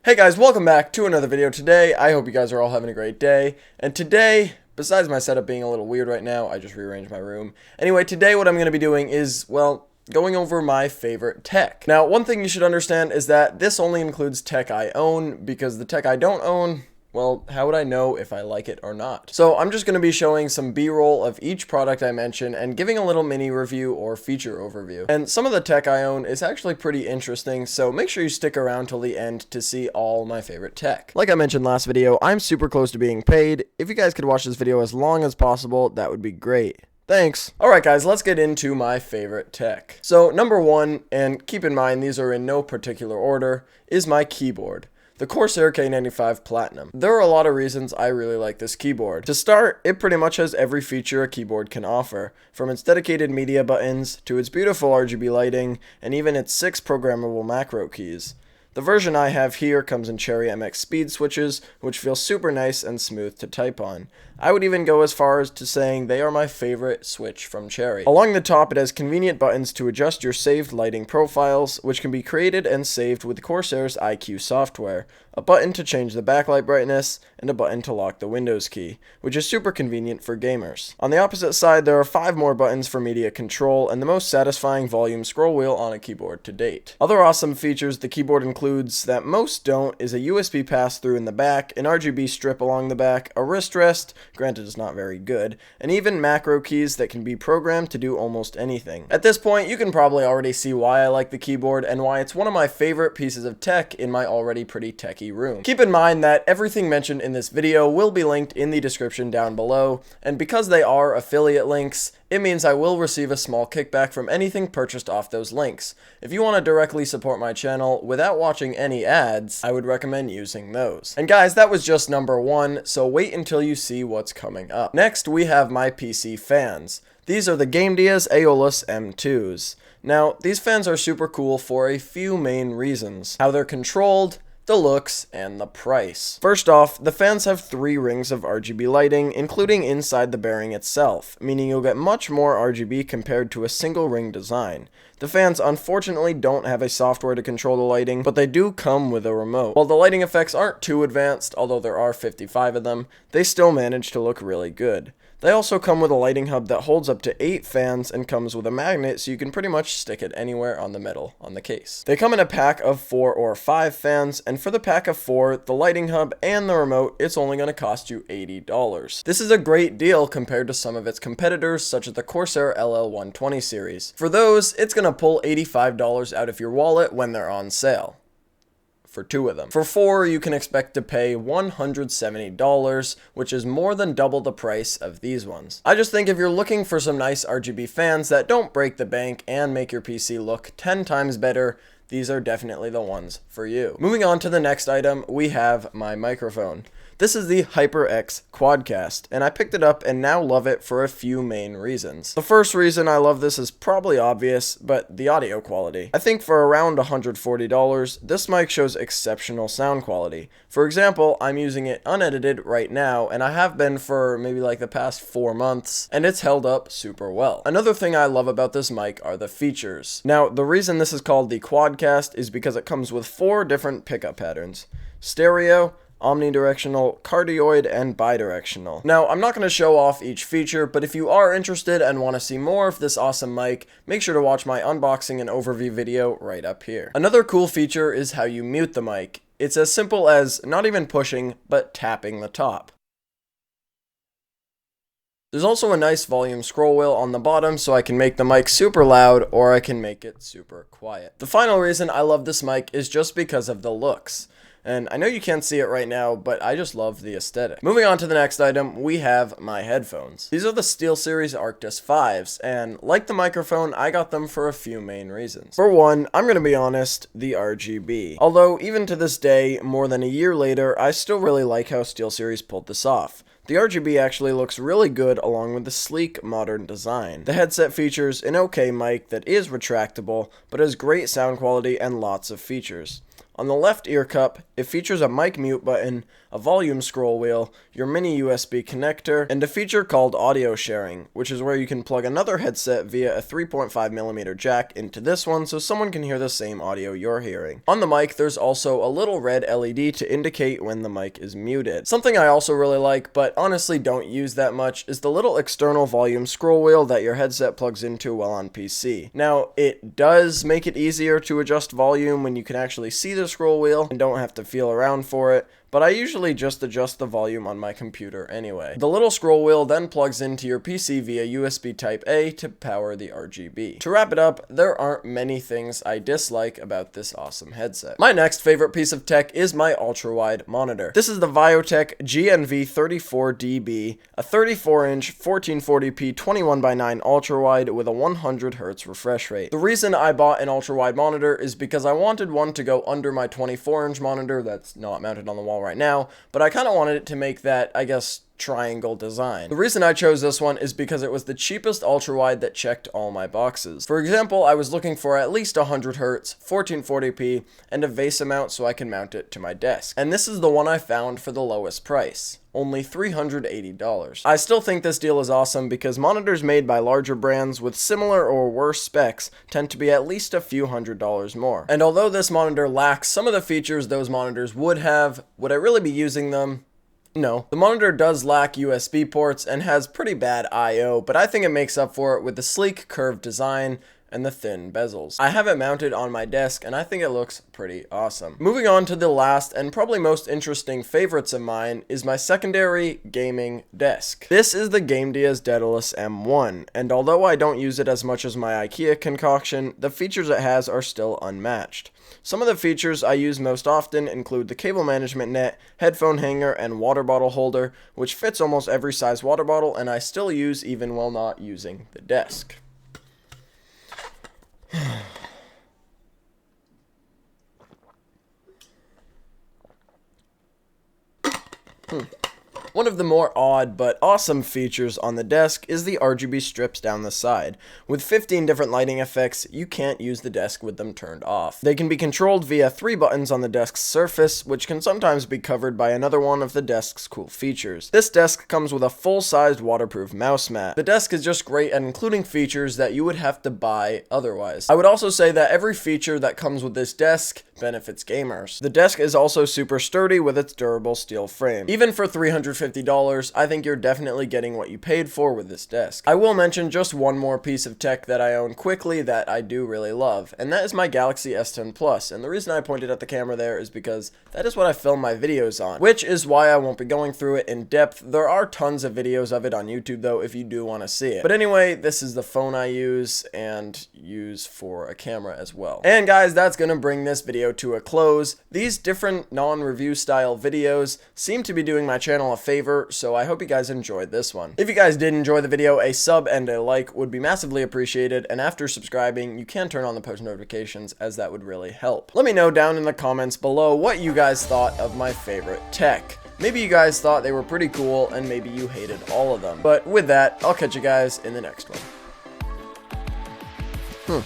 Hey guys, welcome back to another video today. I hope you guys are all having a great day. And today, besides my setup being a little weird right now, I just rearranged my room. Anyway, today what I'm going to be doing is, well, going over my favorite tech. Now, one thing you should understand is that this only includes tech I own, because the tech I don't own, well, how would I know if I like it or not? So I'm just going to be showing some B-roll of each product I mention and giving a little mini review or feature overview. And some of the tech I own is actually pretty interesting, so make sure you stick around till the end to see all my favorite tech. Like I mentioned last video, I'm super close to being paid. If you guys could watch this video as long as possible, that would be great. Thanks. Alright guys, let's get into my favorite tech. So number one, and keep in mind these are in no particular order, is my keyboard. The Corsair K95 Platinum. There are a lot of reasons I really like this keyboard. To start, it pretty much has every feature a keyboard can offer, from its dedicated media buttons, to its beautiful RGB lighting, and even its 6 programmable macro keys. The version I have here comes in Cherry MX speed switches, which feel super nice and smooth to type on. I would even go as far as to saying they are my favorite switch from Cherry. Along the top, it has convenient buttons to adjust your saved lighting profiles, which can be created and saved with Corsair's IQ software, a button to change the backlight brightness, and a button to lock the Windows key, which is super convenient for gamers. On the opposite side, there are 5 more buttons for media control, and the most satisfying volume scroll wheel on a keyboard to date. Other awesome features the keyboard includes that most don't is a USB pass-through in the back, an RGB strip along the back, a wrist rest, granted it's not very good, and even macro keys that can be programmed to do almost anything. At this point, you can probably already see why I like the keyboard and why it's one of my favorite pieces of tech in my already pretty techy room. Keep in mind that everything mentioned in this video will be linked in the description down below, and because they are affiliate links, it means I will receive a small kickback from anything purchased off those links. If you want to directly support my channel without watching any ads, I would recommend using those. And guys, that was just number one, so wait until you see what's coming up. Next, we have my PC fans. These are the Gamdias Aeolus M2s. Now, these fans are super cool for a few main reasons. How they're controlled, the looks, and the price. First off, the fans have 3 rings of RGB lighting, including inside the bearing itself, meaning you'll get much more RGB compared to a single ring design. The fans unfortunately don't have a software to control the lighting, but they do come with a remote. While the lighting effects aren't too advanced, although there are 55 of them, they still manage to look really good. They also come with a lighting hub that holds up to 8 fans and comes with a magnet so you can pretty much stick it anywhere on the metal on the case. They come in a pack of 4 or 5 fans, and for the pack of 4, the lighting hub and the remote, it's only going to cost you $80. This is a great deal compared to some of its competitors such as the Corsair LL120 series. For those, it's going to pull $85 out of your wallet when they're on sale. For 2 of them. For 4, you can expect to pay $170, which is more than double the price of these ones. I just think if you're looking for some nice RGB fans that don't break the bank and make your PC look 10 times better, these are definitely the ones for you. Moving on to the next item, we have my microphone. This is the HyperX Quadcast, and I picked it up and now love it for a few main reasons. The first reason I love this is probably obvious, but the audio quality. I think for around $140, this mic shows exceptional sound quality. For example, I'm using it unedited right now, and I have been for maybe like the past 4 months, and it's held up super well. Another thing I love about this mic are the features. Now, the reason this is called the Quadcast is because it comes with 4 different pickup patterns: stereo, omnidirectional, cardioid, and bidirectional. Now, I'm not going to show off each feature, but if you are interested and want to see more of this awesome mic, make sure to watch my unboxing and overview video right up here. Another cool feature is how you mute the mic. It's as simple as not even pushing, but tapping the top. There's also a nice volume scroll wheel on the bottom so I can make the mic super loud or I can make it super quiet. The final reason I love this mic is just because of the looks. And I know you can't see it right now, but I just love the aesthetic. Moving on to the next item, we have my headphones. These are the Steelseries Arctis 5s, and like the microphone, I got them for a few main reasons. For one, I'm gonna be honest, the RGB. Although, even to this day, more than a year later, I still really like how Steelseries pulled this off. The RGB actually looks really good along with the sleek, modern design. The headset features an okay mic that is retractable, but has great sound quality and lots of features. On the left ear cup, it features a mic mute button, a volume scroll wheel, your mini USB connector, and a feature called audio sharing, which is where you can plug another headset via a 3.5mm jack into this one so someone can hear the same audio you're hearing. On the mic, there's also a little red LED to indicate when the mic is muted. Something I also really like, but honestly don't use that much, is the little external volume scroll wheel that your headset plugs into while on PC. Now, it does make it easier to adjust volume when you can actually see the scroll wheel and don't have to feel around for it, but I usually just adjust the volume on my computer anyway. The little scroll wheel then plugs into your PC via USB Type-A to power the RGB. To wrap it up, there aren't many things I dislike about this awesome headset. My next favorite piece of tech is my ultra-wide monitor. This is the Viotek GNV34DB, a 34-inch 1440p 21:9 ultra-wide with a 100Hz refresh rate. The reason I bought an ultra-wide monitor is because I wanted one to go under my 24-inch monitor that's not mounted on the wall right now, but I kind of wanted it to make that, I guess, triangle design. The reason I chose this one is because it was the cheapest ultra-wide that checked all my boxes. For example, I was looking for at least 100Hz, 1440p, and a VESA mount so I can mount it to my desk. And this is the one I found for the lowest price. Only $380. I still think this deal is awesome because monitors made by larger brands with similar or worse specs tend to be at least a few $100s more. And although this monitor lacks some of the features those monitors would have, would I really be using them? No. The monitor does lack USB ports and has pretty bad I/O, but I think it makes up for it with the sleek curved design and the thin bezels. I have it mounted on my desk and I think it looks pretty awesome. Moving on to the last and probably most interesting favorites of mine is my secondary gaming desk. This is the Gamdias Daedalus M1, and although I don't use it as much as my IKEA concoction, the features it has are still unmatched. Some of the features I use most often include the cable management net, headphone hanger, and water bottle holder, which fits almost every size water bottle and I still use even while not using the desk. One of the more odd but awesome features on the desk is the RGB strips down the side. With 15 different lighting effects, you can't use the desk with them turned off. They can be controlled via 3 buttons on the desk's surface, which can sometimes be covered by another one of the desk's cool features. This desk comes with a full-sized waterproof mouse mat. The desk is just great at including features that you would have to buy otherwise. I would also say that every feature that comes with this desk benefits gamers. The desk is also super sturdy with its durable steel frame. Even for $350, I think you're definitely getting what you paid for with this desk. I will mention just one more piece of tech that I own quickly that I do really love, and that is my Galaxy S10 Plus, and the reason I pointed at the camera there is because that is what I film my videos on, which is why I won't be going through it in depth. There are tons of videos of it on YouTube though if you do want to see it. But anyway, this is the phone I use and use for a camera as well. And guys, that's gonna bring this video to a close. These different non-review style videos seem to be doing my channel a favor, so I hope you guys enjoyed this one. If you guys did enjoy the video, a sub and a like would be massively appreciated, and after subscribing, you can turn on the post notifications as that would really help. Let me know down in the comments below what you guys thought of my favorite tech. Maybe you guys thought they were pretty cool, and maybe you hated all of them. But with that, I'll catch you guys in the next one.